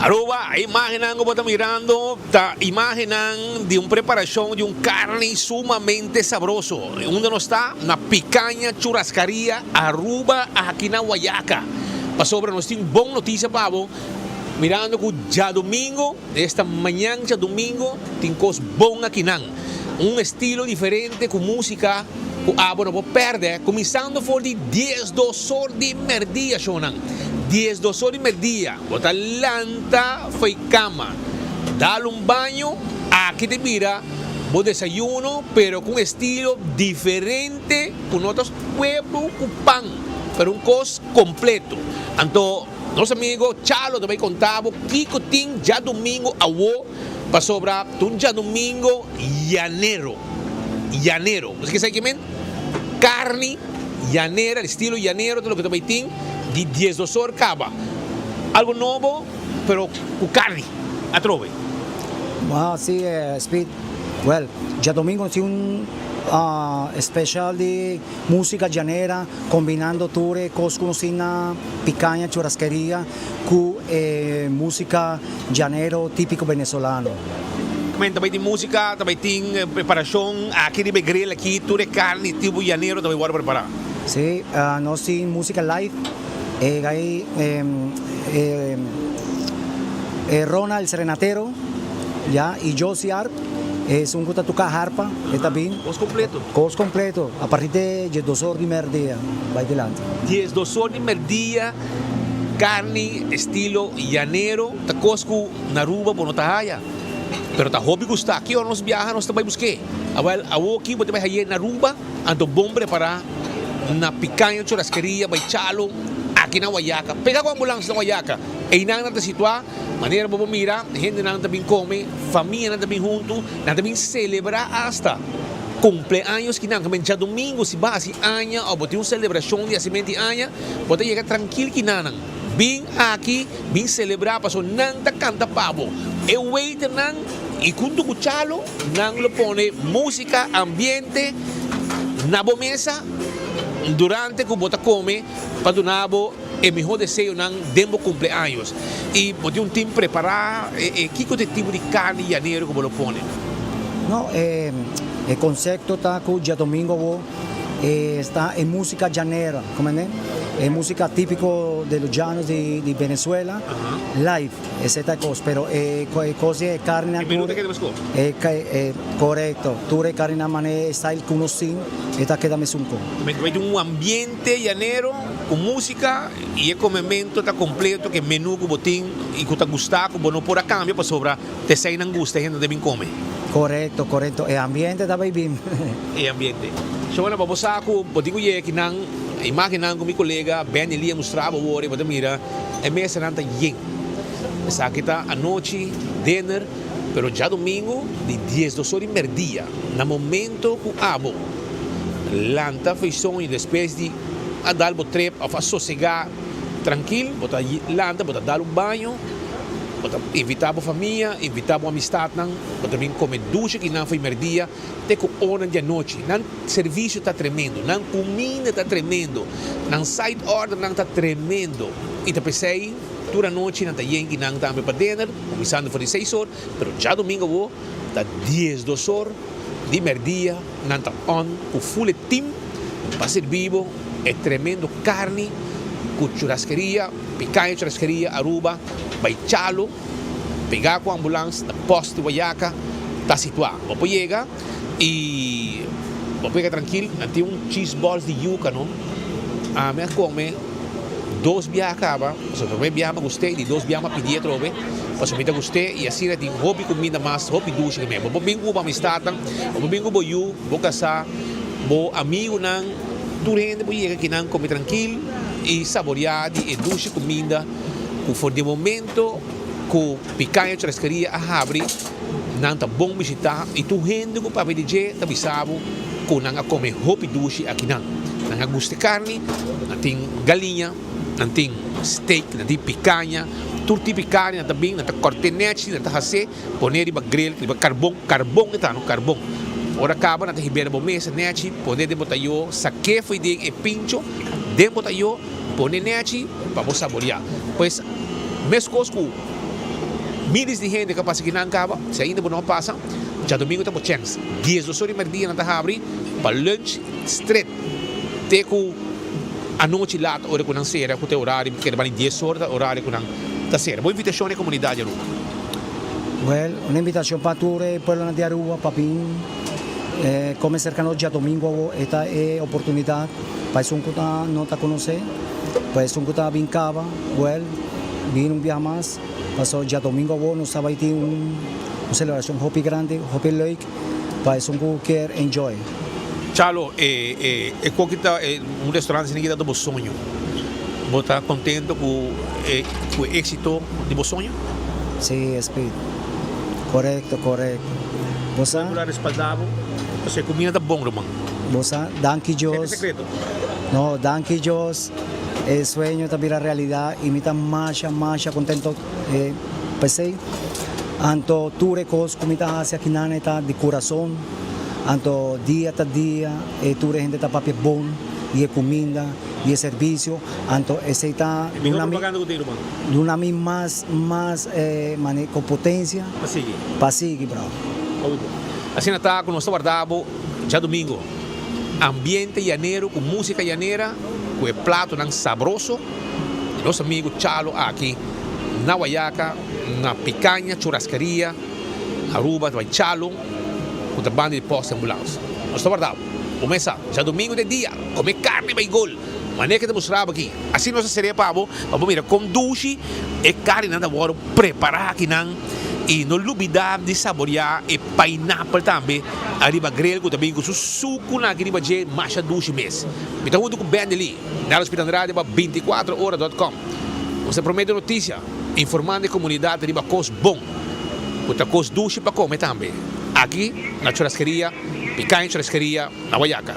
Aruba, a imagen ko po mirando, imagen de un preparación de un carne sumamente sabroso. Uno no está, una picaña churrascaría Aruba, aquí en Guayaca. Pa sobre nos tiene buena noticia, pavo. Mirando que ya domingo, esta mañana ya domingo, tiene cosas buenas aquí. Un estilo diferente con música. Bueno, vos perde, comenzando por de 10 horas de merdia, Shonan. 10 horas de merdia. Bota lanta, fue cama. Dale un baño, aquí te mira, vos desayuno, pero con estilo diferente, con otros huevos, con pan, pero un cos completo. Entonces, nuestro amigo Chalo te va a contar, Kiko Ting, ya domingo, a vos, para sobrar, tú ya domingo, llanero. ¿Qué sabe qué men? Carne llanera, el estilo llanero, todo lo que te metin, de 10 horas cava. Algo nuevo, pero con carne, a trove. Wow, sí, Speed. Well, ya domingo es un especial de música llanera, combinando ture, cocina, picaña, churrasquería, con música llanero típico venezolano. Também tem música, também tem preparação, aqui de grill, aqui tudo é carne, tipo janeiro, também bora preparar. Sí, nós temos música live, aí Ronald el Serenatero, ya, y Josie Arp, es un que toca harpa, está bien. Cos completo, a partir de 2 horas de merdia, va adelante. 10 horas de merdia, carne, estilo llanero, ta cosco na Aruba, por nota haya. Pero tá hobby gusta aqui, nós viaja, nós também busquei. Agora, aqui você vai ir na Aruba, ando bom preparar na picanha churrasqueria, vai chalo, aqui na Guayaca. Pega com a ambulância na Guayaca, e não nada situar, maneira para mirar, gente não também come, família não também junto, não também celebrar hasta cumpleaños que não, já domingo se vai assim año, ou botar uma celebração de acimento año, você chega tranquilo que não. Vim aqui, vim celebrar, passou nanta canta pavo. Eu waiter nan, e junto com o chalo, nan lo pone música, ambiente, na boa mesa, durante que bota come, para do nabo, é melhor desejo nan, demo cumpleaños. E pode um time preparar, que tipo de carne janeiro que lo pone? No, el concepto está que ya domingo está en música llanera, ¿cómo es? Es música típico de los llanos de Venezuela, live, esta cosa, pero cosas de carne. Correcto, tú de carne mané style que uno sin, esta queda me sunco. Hay un ambiente llanero con música y el comemento está completo que menú con botín y que te gusta, como no por a cambio para sobra te sei nan gusta gente deben comer. Correcto, el ambiente está bien. El ambiente. So na babosa ko botigo ye kinang imaginan ko mi colega Ben Elia mostrava ore bota mira é mesa nanta yen. Essa kita a noite dinner, pero já domingo de 10 horas de merdia, na momento com abo. Lanta fez sonho depois de a dar o trip a sossegar tranquilo, bota lanta, bota dar banho. Invitar a família, invitar a amistade, para vir comer ducha que não foi merdia, até com hora de noite. Não serviço está tremendo, não comida está tremendo, não side order não está tremendo. E depois sei, toda noite não está yen que não está para dinner, começando por 6 horas, mas já domingo vou está 10 horas de merdia, não está on, com full team, para ser vivo, é tremendo carne, com churrasqueria, picanha churrasqueria, Aruba. Vai chalo, pegar com a ambulância na posto de Guayaca, está situado. Vou chegar e vou pegar tranquilo, tem cheese balls de yuca, não? A minha come 2 viajes acaba, se eu viajar gostei, de 2 viajes pedir trove, para me gostei e assim tem hobby comida mais, hobby ducha que mesmo. Vou bingo para me estar, vou bingo vou you, vou casar, vou amigo não, tu rende vou chegar que não come tranquilo e saborear de ducha comida. For de momento, com picanha churrascaria a abrir, não tá bom visitar e tu rende com papel de jeito, tá bisabo, com não comer hopi dushi aqui não. Não gosta de carne, não tem galinha, não tem steak, não tem picanha, tudo tipo de carne, não tá bem, não tá cortenete, não tá racê, poner riba grill, riba carbão está no carbão. Ora acaba, não tá ribeira bom mesa, nete, poder de botar eu, saque foi de pincho, de botar eu, poner nete, para você saborear. Pois, mesmo coisa miles de gente que passa aqui na Ancaba, se ainda não passa, já domingo tem chance. 10 horas e meia na Tahabri, para lunch, straight. Teco a noite lá, hora que não será, com o horário, que é 10 horas, horário que não está será. Boa invitação à comunidade, Aruba. Well, una invitación para todo el pueblo de Aruba, para come cercano ya domingo, esta es oportunidad para eso que no te conoce, para eso que está bien cava, well, viene un viaje más, pasó ya domingo no estaba ahí una celebración Hopi grande, Hopi Lake, para eso que quiere enjoy. Chalo, qual que está um restaurante que dá do sonho? Você está contente com o êxito do sonho? Sí, Speed. Correcto. Você respaldado, você comida bom, irmão. Você, danke É Dios. secreto. No, danke Dios. El sueño también la realidad y me está más contento. Pensé, anto tu recos comida hacia aquí neta de corazón, anto día tras día, tu gente está papi bon, y comida, y servicio, anto ese está de una más con potencia, para seguir, bro. Assim está com nosso guardado já domingo. Ambiente llaneiro, com música llaneira, com o prato não sabroso. Nosso amigo Chalo aqui na Guayaca, na picanha, churrascaria, Aruba, vai Chalo, com a banda de pós-ambulância. Nosso guardado, começa já domingo de dia, comer carne e gol. Maneira que te mostrava aqui. Assim nossa seria pavo, vamos mira, com duche e carne nada agora preparar aqui não. E não olvidar de saborear e pineapple também. Arriba grelho também com suco na arriba de macha duche mês. Então junto com o Ben ali, na Hospital Andrade, 24horas.com. Você promete notícia, informando a comunidade arriba coisa bom. Outra coisa duche para comer também. Aqui na churrascaria, picanha churrascaria, na Guayaca.